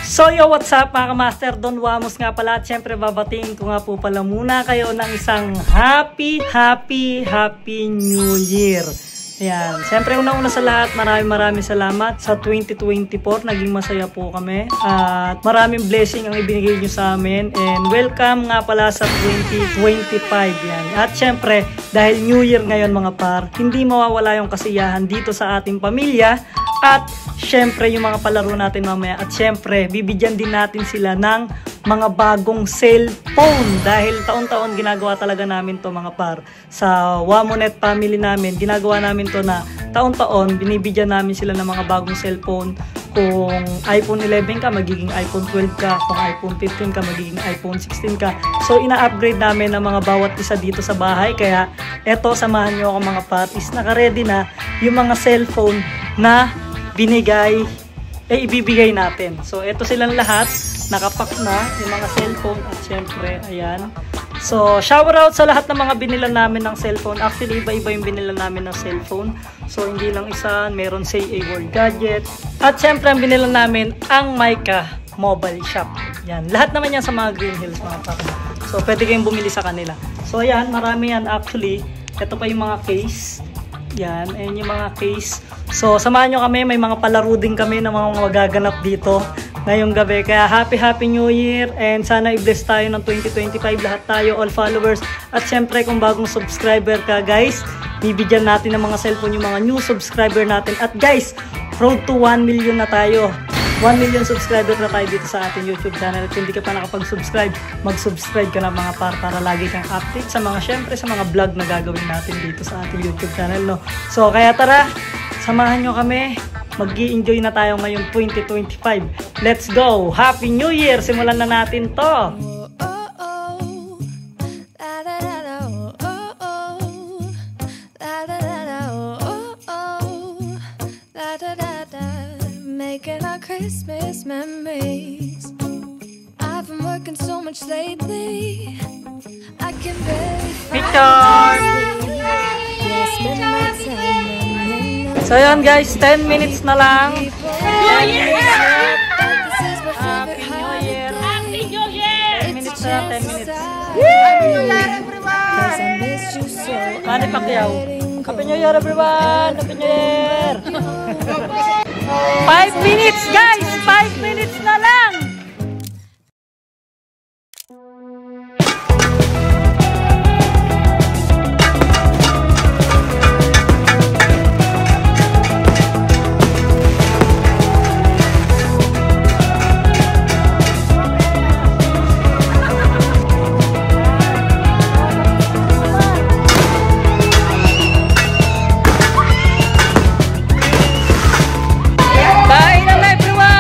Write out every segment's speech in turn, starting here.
So yo, what's up mga kamaster, Don Wamos nga pala. At syempre babatiin ko nga po pala muna kayo ng isang happy New Year. Ayan, syempre una-una sa lahat, maraming salamat sa 2024. Naging masaya po kami at maraming blessing ang ibinigay nyo sa amin. And welcome nga pala sa 2025 yan. At syempre, dahil New Year ngayon mga par, hindi mawawala yung kasiyahan dito sa ating pamilya. At syempre yung mga palaro natin mamaya. At syempre, bibigyan din natin sila ng mga bagong cellphone. Dahil taon-taon ginagawa talaga namin to mga par. Sa Wamonet family namin, ginagawa namin to na taon-taon, binibigyan namin sila ng mga bagong cellphone. Kung iPhone 11 ka, magiging iPhone 12 ka. Kung iPhone 15 ka, magiging iPhone 16 ka. So, ina-upgrade namin ng mga bawat isa dito sa bahay. Kaya, eto, samahan nyo ako mga par. Is naka-ready na yung mga cellphone na ibibigay natin. So, eto silang lahat. Nakapack na yung mga cellphone. At syempre, ayan. So, shoutout sa lahat ng mga binila namin ng cellphone. Actually, iba-iba yung binila namin ng cellphone. So, hindi lang isa. Meron say a word gadget. At syempre, ang binila namin, ang Micah Mobile Shop. Yan. Lahat naman yan sa mga Green Hills, mga papa. So, pwede kayong bumili sa kanila. So, ayan. Marami yan actually. Ito pa yung mga case. Yan. Ayan yung mga case. So, samahan nyo kami. May mga palaro din kami ng mga magaganap dito ngayong gabi. Kaya happy New Year. And sana i-bless tayo ng 2025. Lahat tayo, all followers. At syempre, kung bagong subscriber ka, guys, bibigyan natin ng mga cellphone yung mga new subscriber natin. At guys, road to 1 million na tayo. 1 million subscriber na tayo dito sa ating YouTube channel. At kung hindi ka pa nakapag-subscribe, mag-subscribe ka na mga para lagi kang update sa mga, syempre, sa mga vlog na gagawin natin dito sa ating YouTube channel, no? So, kaya tara, samahan nyo kami. Mag-i-enjoy na tayo ngayong 2025. Let's go! Happy New Year! Simulan na natin to! Making our Christmas memories. I've been working so much lately. I can barely Picture! So yun guys, 10 minutes na lang. New Year! Happy New Year! Happy New Year! 10 minutes na lang, 10 minutes. Happy New Year, everyone! Manny Pacquiao. Happy New Year everyone! Happy New Year! 5 minutes guys! 5 minutes na lang! Kain na everyone!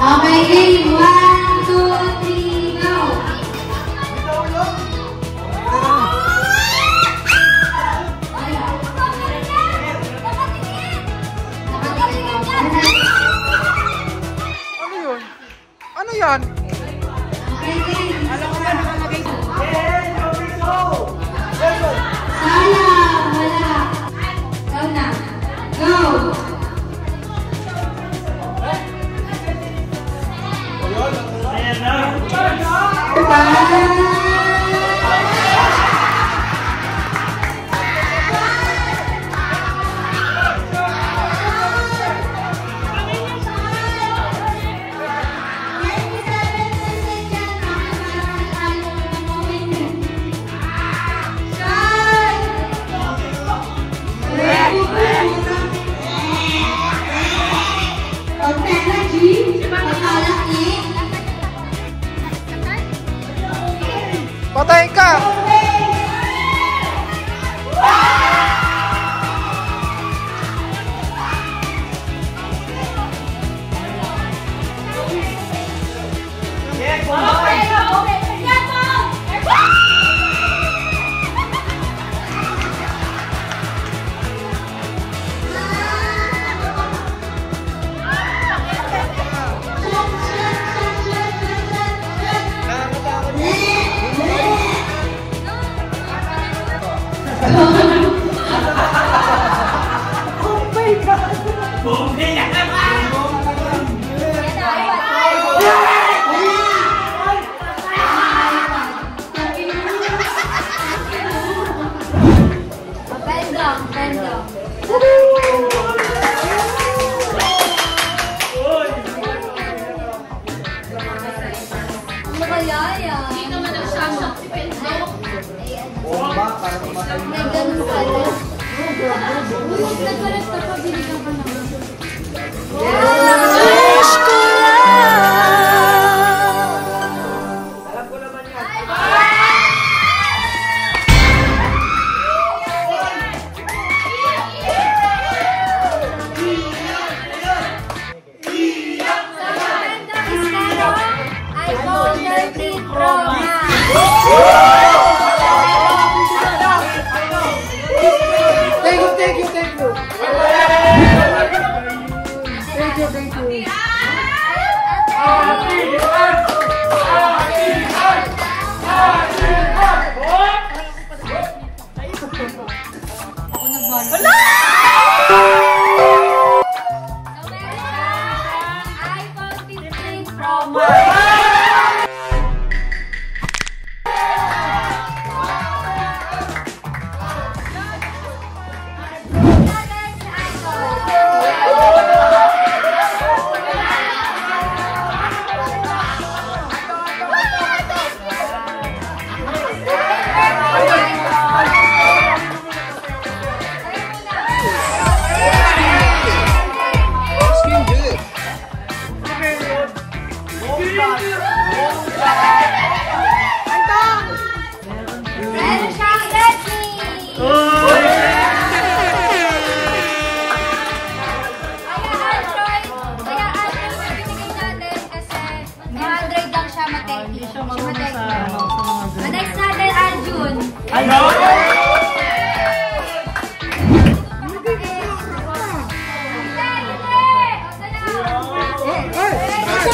Okay, game 1, 2, 3, go! Ano yun? Ano yan? Okay, game. Alam ko na nakalagay. Sayang, wala. Go na. Go! Patay ka! lang, 10 lang. Ano kaya yan? Hindi naman nagsasok si Pedro. May ganun pala. Nagkalat ka pa, binigyan ka naman. Wish ko Alam ko naman yan. iPhone 13 Pro Max. Thank you, thank you, thank you. Thank you, thank you. iPhone 15 Pro Max. Meron siyang Redmi! Kaya Android na binigay natin kasi may Android lang siya, Hindi siya matay. marunong sa mga ganun. Next natin, Arjun. Ano?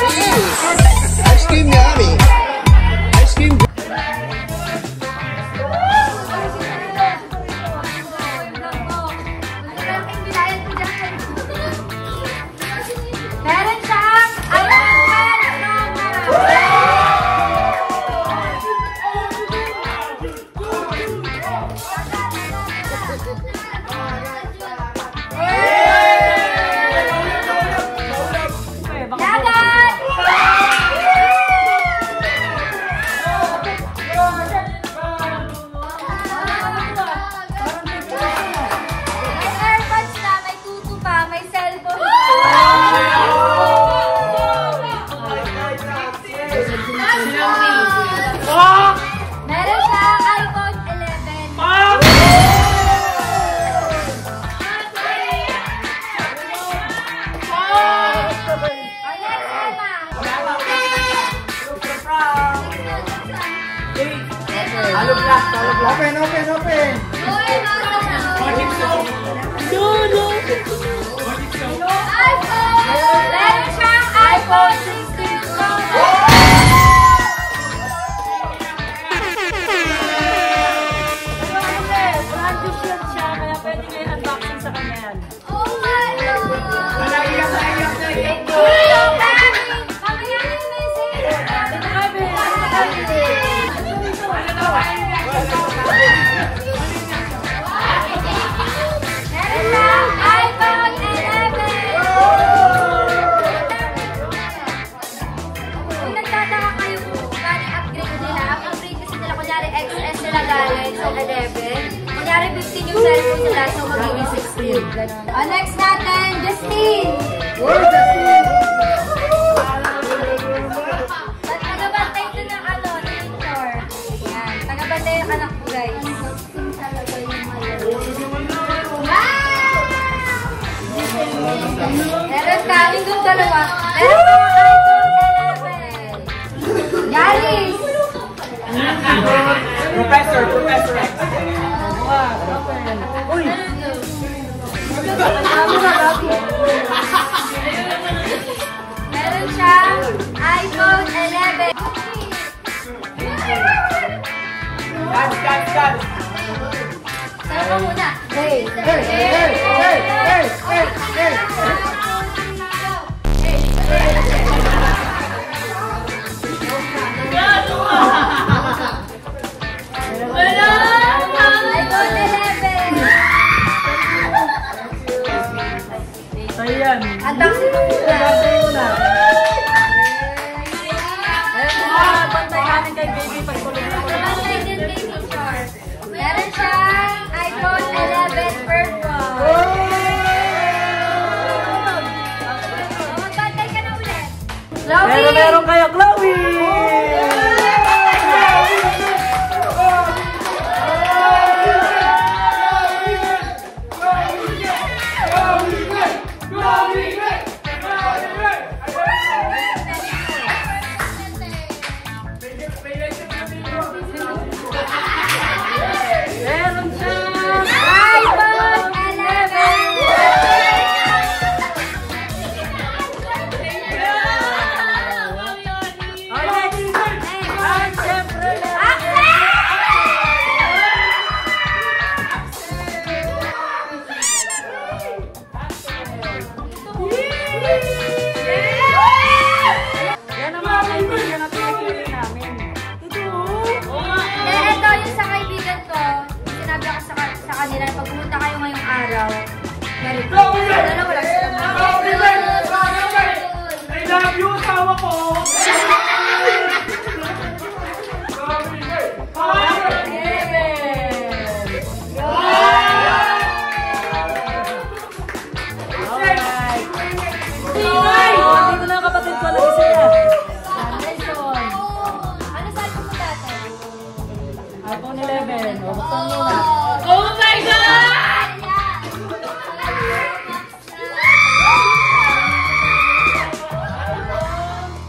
Ice cream yummy. Ice cream. Meron siyang iPhone 12 Pro Max. Dagat! May AirPods na, may tutu pa, may cellphone Meron siyang iPhone 11. Open, open, open. Meron siyang iPhone 16 Pro Max. Brand shield siya, kaya pwede nyo i-unboxing sa kanya yan. Oh my God! Naiyak, naiyak, naiyak. Mamaya yung message. Meron siyang iPhone 11. Kung nagtataka kayo kung paano upgrade nila, ang upgrade kasi nila, kunyari XS nila galing, so 11. Kunyari 15 yung cellphone nila, so magiging 16. Ganon. Next natin, Justine. Tagabantay ito ng ano, Victor. Yan, tagabantay yung anak ko, guys. Meron kaming doon dalawa. Meron pa iPhone 11. Yaris! Professor, Professor X. Uy! Meron siyang iPhone 11. Cut. Saan ka muna? Hey! iPhone 11. Ayan. Unboxing mo muna. Unboxing muna. Ayan, bantay natin kay baby pagkulit na ko. Bantay din kay Teacher. Meron siyang iPhone 11 purple. Magbantay ka na ulit. Pero meron kayo, Chloe! Meron siyang iPhone 11. At syempre, yan ang mga kaibigan na pinipili namin. Ito yung sa kaibigan ko. Sinabi ako sa kanila na pag pumunta kayo ngayong araw, meron po. Dalawa lang sila. I love you, tawa ko! Dito na ang kapatid ko, nag-isa na. Ano sa mo dati? iPhone 11. O, buksan mo na. Oh my God!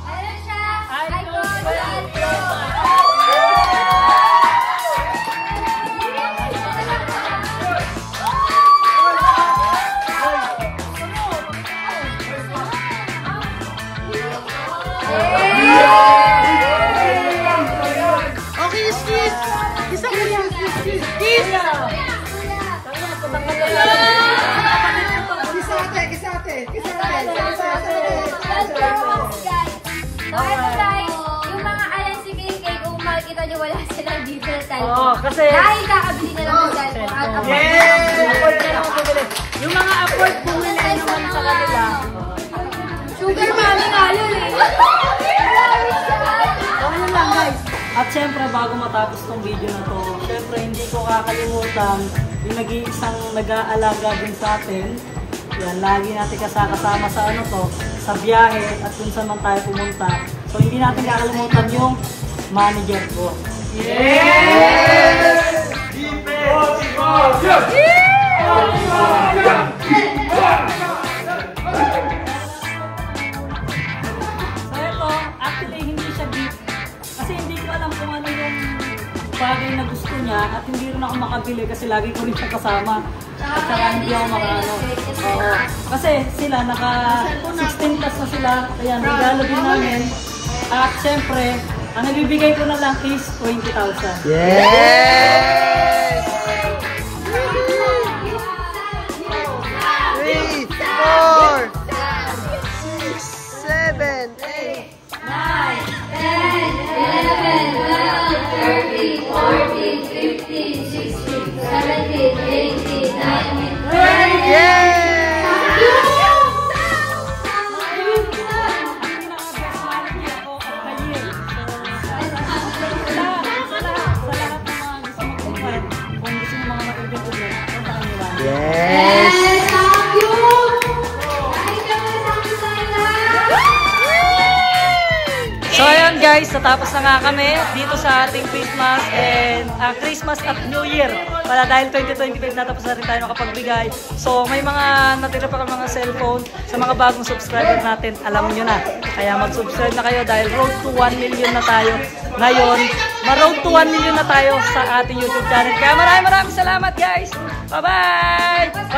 Ano siya? iPhone 12. Okay, kiss! Kiss ako yan! Kiss! Kiss ate! Kiss ate! Kiss ate! Ito guys, yung mga ayan si KK, kung makikita nyo wala silang dito na cellphone. Oo, kasi Dahil kakabili na lang ng cellphone. At ang afford na lang ako bumili. Yung mga afford bumili naman sa kanila. Sugar mommy nga yun eh. Ayun lang guys. At syempre bago matapos tong video na to, syempre hindi ko kakalimutan yung nag-iisang nag-aalaga din sa atin. Yan, lagi natin kasama sa ano to, sa biyahe at kung saan man tayo pumunta. So hindi natin kakalimutan yung manager ko. Yes! So ito, actually hindi siya gift. Kasi hindi ko alam kung ano yung bagay na gusto niya at hindi rin ako makabili kasi lagi ko rin siya kasama. At saka hindi ako makaano. Oo. Kasi sila, naka 16 plus na sila. Kaya regalo din namin. At syempre, ang nabibigay ko na lang is 20,000. Yes! 3, 4, 6, 7, 8. So ayan guys, natapos na nga kami dito sa ating Christmas and Christmas at New Year. Wala dahil 2025 natapos na rin tayo makapagbigay. So may mga natira pa kang mga cellphone sa mga bagong subscriber natin, alam nyo na. Kaya mag-subscribe na kayo dahil road to 1 million na tayo. Ngayon, ma-road to 1 million na tayo sa ating YouTube channel. Kaya maraming salamat guys! Bye-bye!